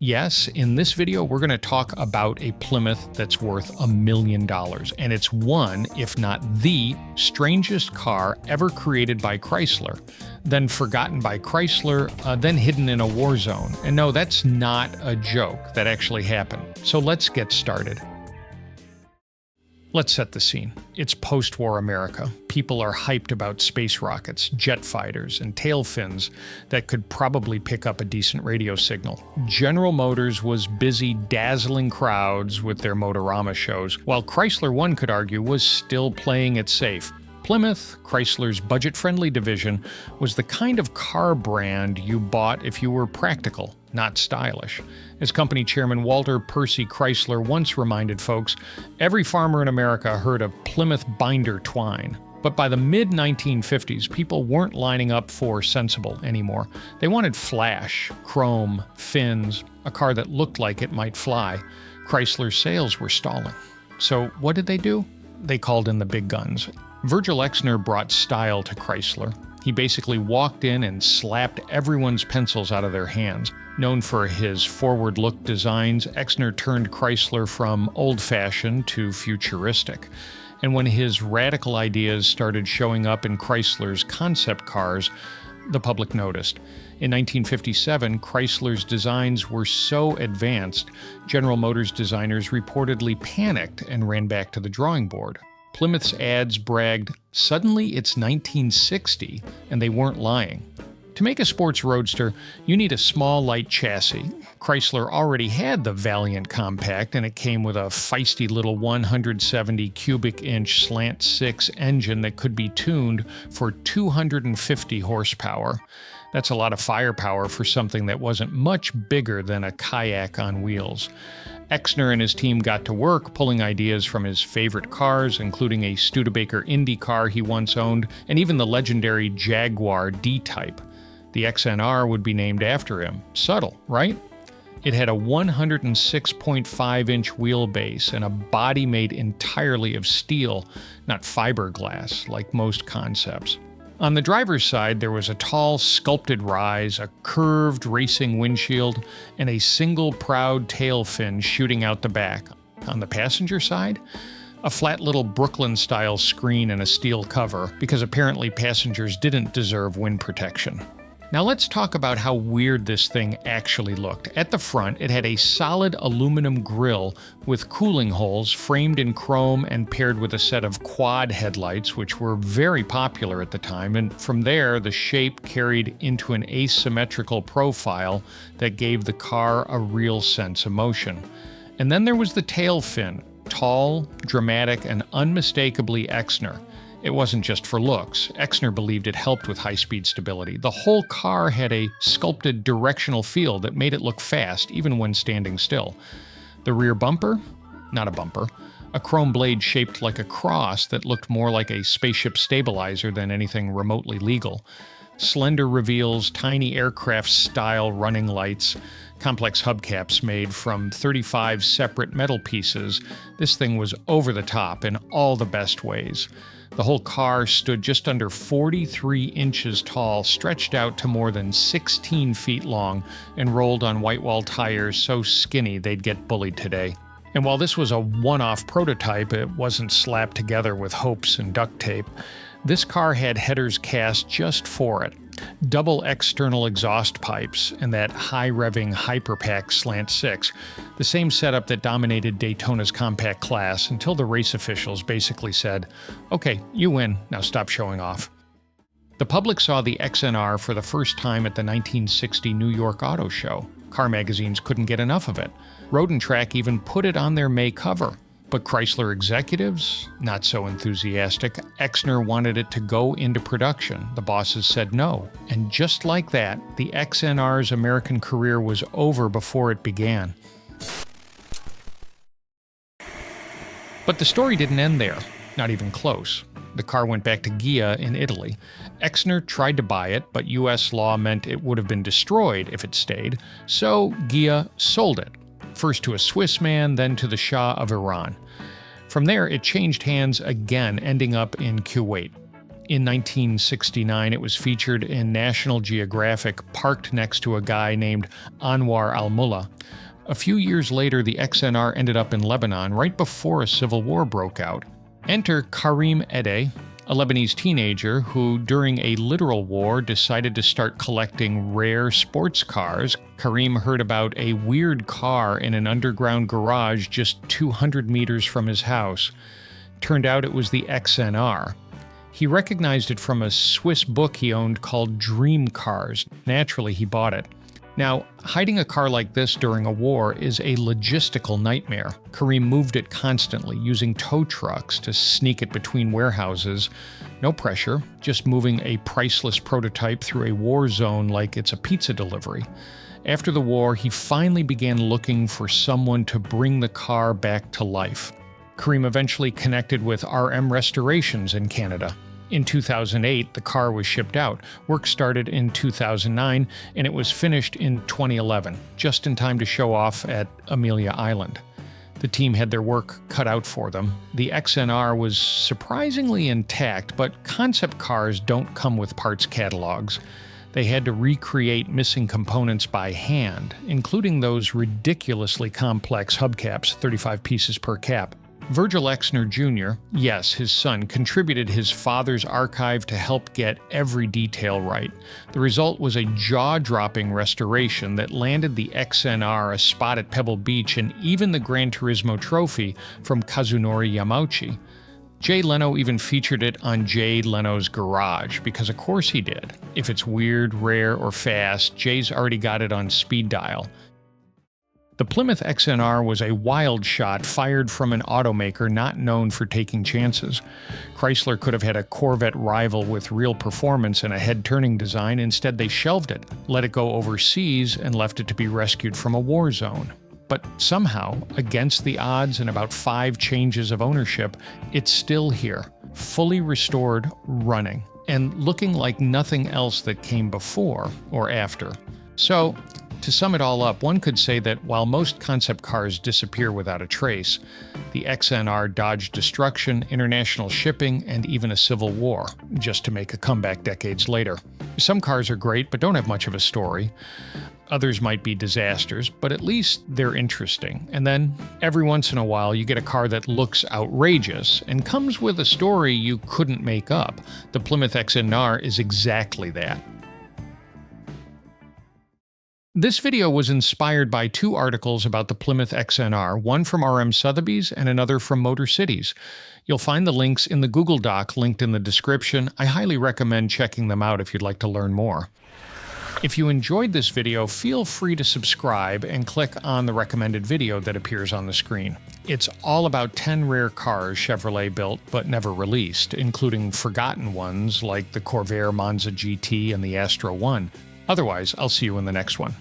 Yes, in this video, we're going to talk about a Plymouth that's worth $1 million. And it's one, if not the, strangest car ever created by Chrysler, then forgotten by Chrysler, then hidden in a war zone. And no, that's not a joke. That actually happened. So let's get started. Let's set the scene. It's post-war America. People are hyped about space rockets, jet fighters, and tail fins that could probably pick up a decent radio signal. General Motors was busy dazzling crowds with their Motorama shows, while Chrysler, one could argue, was still playing it safe. Plymouth, Chrysler's budget-friendly division, was the kind of car brand you bought if you were practical, not stylish. As company chairman Walter Percy Chrysler once reminded folks, every farmer in America heard of Plymouth binder twine. But by the mid-1950s, people weren't lining up for sensible anymore. They wanted flash, chrome, fins, a car that looked like it might fly. Chrysler's sales were stalling. So what did they do? They called in the big guns. Virgil Exner brought style to Chrysler. He basically walked in and slapped everyone's pencils out of their hands. Known for his forward-look designs, Exner turned Chrysler from old-fashioned to futuristic. And when his radical ideas started showing up in Chrysler's concept cars, the public noticed. In 1957, Chrysler's designs were so advanced, General Motors designers reportedly panicked and ran back to the drawing board. Plymouth's ads bragged, "Suddenly it's 1960," and they weren't lying. To make a sports roadster, you need a small, light chassis. Chrysler already had the Valiant Compact, and it came with a feisty little 170 cubic inch slant 6 engine that could be tuned for 250 horsepower. That's a lot of firepower for something that wasn't much bigger than a kayak on wheels. Exner and his team got to work pulling ideas from his favorite cars, including a Studebaker Indy car he once owned, and even the legendary Jaguar D-Type. The XNR would be named after him. Subtle, right? It had a 106.5-inch wheelbase and a body made entirely of steel, not fiberglass, like most concepts. On the driver's side, there was a tall, sculpted rise, a curved racing windshield, and a single proud tail fin shooting out the back. On the passenger side, a flat little Brooklyn-style screen and a steel cover, because apparently passengers didn't deserve wind protection. Now let's talk about how weird this thing actually looked. At the front, it had a solid aluminum grille with cooling holes framed in chrome and paired with a set of quad headlights, which were very popular at the time, and from there, the shape carried into an asymmetrical profile that gave the car a real sense of motion. And then there was the tail fin, tall, dramatic, and unmistakably Exner. It wasn't just for looks. Exner believed it helped with high-speed stability. The whole car had a sculpted directional feel that made it look fast, even when standing still. The rear bumper? Not a bumper. A chrome blade shaped like a cross that looked more like a spaceship stabilizer than anything remotely legal. Slender reveals, tiny aircraft-style running lights, complex hubcaps made from 35 separate metal pieces. This thing was over the top in all the best ways. The whole car stood just under 43 inches tall, stretched out to more than 16 feet long, and rolled on white-wall tires so skinny they'd get bullied today. And while this was a one-off prototype, it wasn't slapped together with hopes and duct tape. This car had headers cast just for it. Double external exhaust pipes and that high-revving Hyperpack Slant 6, the same setup that dominated Daytona's compact class until the race officials basically said, "Okay, you win, now stop showing off." The public saw the XNR for the first time at the 1960 New York Auto Show. Car magazines couldn't get enough of it. Road and Track even put it on their May cover. But Chrysler executives, not so enthusiastic. Exner wanted it to go into production. The bosses said no. And just like that, the XNR's American career was over before it began. But the story didn't end there. Not even close. The car went back to Ghia in Italy. Exner tried to buy it, but U.S. law meant it would have been destroyed if it stayed. So Ghia sold it. First to a Swiss man, then to the Shah of Iran. From there, it changed hands again, ending up in Kuwait. In 1969, it was featured in National Geographic, parked next to a guy named Anwar al-Mullah. A few years later, the XNR ended up in Lebanon right before a civil war broke out. Enter Karim Ede, a Lebanese teenager who, during a literal war, decided to start collecting rare sports cars. Karim heard about a weird car in an underground garage just 200 meters from his house. Turned out it was the XNR. He recognized it from a Swiss book he owned called Dream Cars. Naturally, he bought it. Now, hiding a car like this during a war is a logistical nightmare. Karim moved it constantly, using tow trucks to sneak it between warehouses. No pressure, just moving a priceless prototype through a war zone like it's a pizza delivery. After the war, he finally began looking for someone to bring the car back to life. Karim eventually connected with RM Restorations in Canada. In 2008, the car was shipped out. Work started in 2009, and it was finished in 2011, just in time to show off at Amelia Island. The team had their work cut out for them. The XNR was surprisingly intact, but concept cars don't come with parts catalogs. They had to recreate missing components by hand, including those ridiculously complex hubcaps, 35 pieces per cap. Virgil Exner Jr., yes, his son, contributed his father's archive to help get every detail right. The result was a jaw-dropping restoration that landed the XNR a spot at Pebble Beach and even the Gran Turismo trophy from Kazunori Yamauchi. Jay Leno even featured it on Jay Leno's Garage, because of course he did. If it's weird, rare, or fast, Jay's already got it on speed dial. The Plymouth XNR was a wild shot fired from an automaker not known for taking chances. Chrysler could have had a Corvette rival with real performance and a head-turning design. Instead, they shelved it, let it go overseas, and left it to be rescued from a war zone. But somehow, against the odds and about 5 changes of ownership, it's still here, fully restored, running, and looking like nothing else that came before or after. So, to sum it all up, one could say that while most concept cars disappear without a trace, the XNR dodged destruction, international shipping, and even a civil war, just to make a comeback decades later. Some cars are great, but don't have much of a story. Others might be disasters, but at least they're interesting. And then, every once in a while, you get a car that looks outrageous and comes with a story you couldn't make up. The Plymouth XNR is exactly that. This video was inspired by 2 articles about the Plymouth XNR, one from RM Sotheby's and another from Motor Cities. You'll find the links in the Google Doc linked in the description. I highly recommend checking them out if you'd like to learn more. If you enjoyed this video, feel free to subscribe and click on the recommended video that appears on the screen. It's all about 10 rare cars Chevrolet built but never released, including forgotten ones like the Corvair Monza GT and the Astra 1. Otherwise, I'll see you in the next one.